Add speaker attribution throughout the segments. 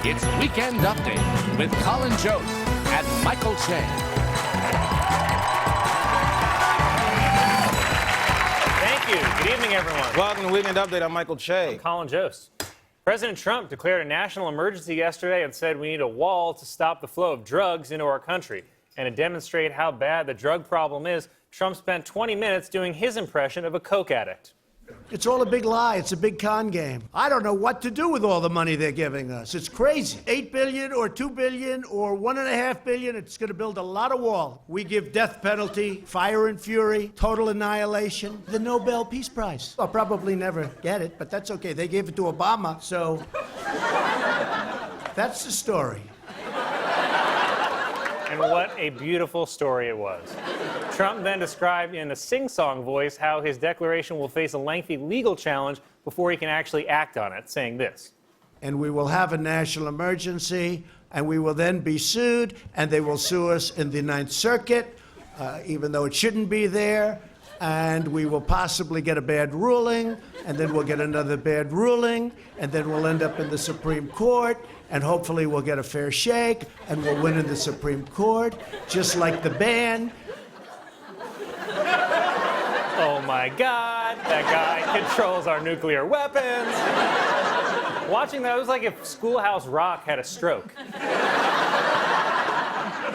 Speaker 1: It's Weekend Update with Colin Jost and Michael Che.
Speaker 2: Thank you. Good evening, everyone.
Speaker 3: Welcome to Weekend Update. I'm Michael Che.
Speaker 2: I'm Colin Jost. President Trump declared a national emergency yesterday and said we need a wall to stop the flow of drugs into our country. And to demonstrate how bad the drug problem is, Trump spent 20 minutes doing his impression of a coke addict.
Speaker 4: It's all a big lie. It's a big con game. I don't know what to do with all the money they're giving us. It's crazy. $8 billion or $2 billion or $1.5 billion. It's going to build a lot of wall. We give death penalty, fire and fury, total annihilation, the Nobel Peace Prize. I'll probably never get it, but that's okay. They gave it to Obama, so that's the story.
Speaker 2: And what a beautiful story it was. Trump then described in a sing-song voice how his declaration will face a lengthy legal challenge before he can actually act on it, saying this.
Speaker 4: And we will have a national emergency, and we will then be sued, and they will sue us in the Ninth Circuit, even though it shouldn't be there, and we will possibly get a bad ruling, and then we'll get another bad ruling, and then we'll end up in the Supreme Court, and hopefully we'll get a fair shake, and we'll win in the Supreme Court, just like the band.
Speaker 2: Oh my God, that guy controls our nuclear weapons. Watching that, it was like if Schoolhouse Rock had a stroke.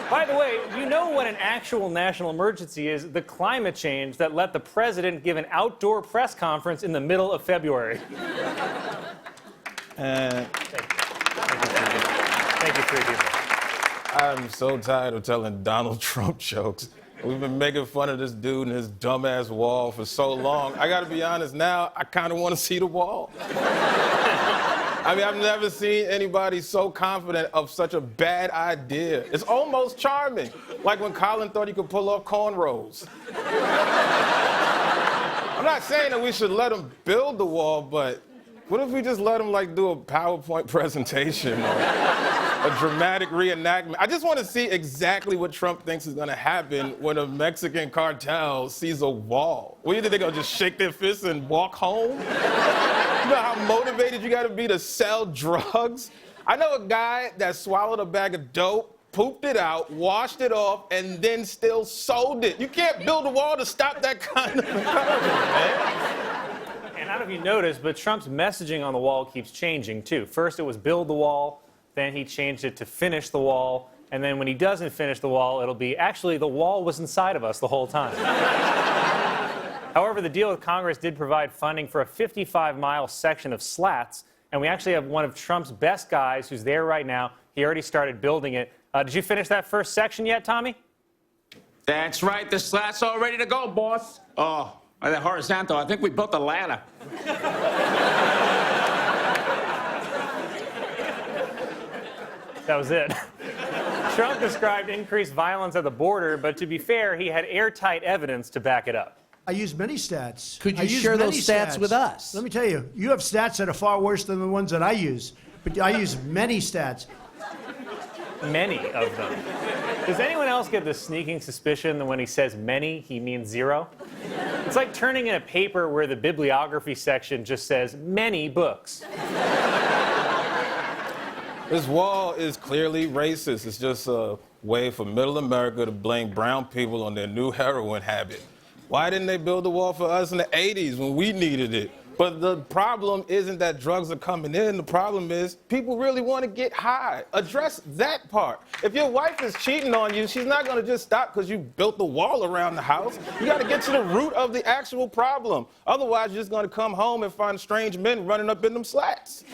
Speaker 2: By the way, you know what an actual national emergency is? The climate change that let the president give an outdoor press conference in the middle of February. Thank you, three people.
Speaker 3: I'm so tired of telling Donald Trump jokes. We've been making fun of this dude and his dumbass wall for so long. I gotta be honest, now I kind of want to see the wall. I mean, I've never seen anybody so confident of such a bad idea. It's almost charming, like when Colin thought he could pull off cornrows. I'm not saying that we should let him build the wall, but what if we just let him, like, do a PowerPoint presentation or a dramatic reenactment? I just want to see exactly what Trump thinks is going to happen when a Mexican cartel sees a wall. What do you think, they're going to just shake their fists and walk home? You know how motivated you got to be to sell drugs? I know a guy that swallowed a bag of dope, pooped it out, washed it off, and then still sold it. You can't build a wall to stop that kind of encouragement, man.
Speaker 2: And I don't know if you noticed, but Trump's messaging on the wall keeps changing, too. First, it was build the wall. Then he changed it to finish the wall. And then when he doesn't finish the wall, it'll be, actually, the wall was inside of us the whole time. However, the deal with Congress did provide funding for a 55-mile section of slats. And we actually have one of Trump's best guys who's there right now. He already started building it. Did you finish that first section yet, Tommy?
Speaker 5: That's right. The slats all ready to go, boss. Oh, that horizontal. I think we built a ladder.
Speaker 2: That was it. Trump described increased violence at the border, but to be fair, he had airtight evidence to back it up.
Speaker 4: I use many stats.
Speaker 6: Could you share those stats with us?
Speaker 4: Let me tell you, you have stats that are far worse than the ones that I use. But I use many stats.
Speaker 2: Many of them. Does anyone else get the sneaking suspicion that when he says many, he means zero? It's like turning in a paper where the bibliography section just says many books.
Speaker 3: This wall is clearly racist. It's just a way for middle America to blame brown people on their new heroin habit. Why didn't they build a wall for us in the 80s when we needed it? But the problem isn't that drugs are coming in. The problem is people really want to get high. Address that part. If your wife is cheating on you, she's not going to just stop because you built the wall around the house. You got to get to the root of the actual problem. Otherwise, you're just going to come home and find strange men running up in them slats.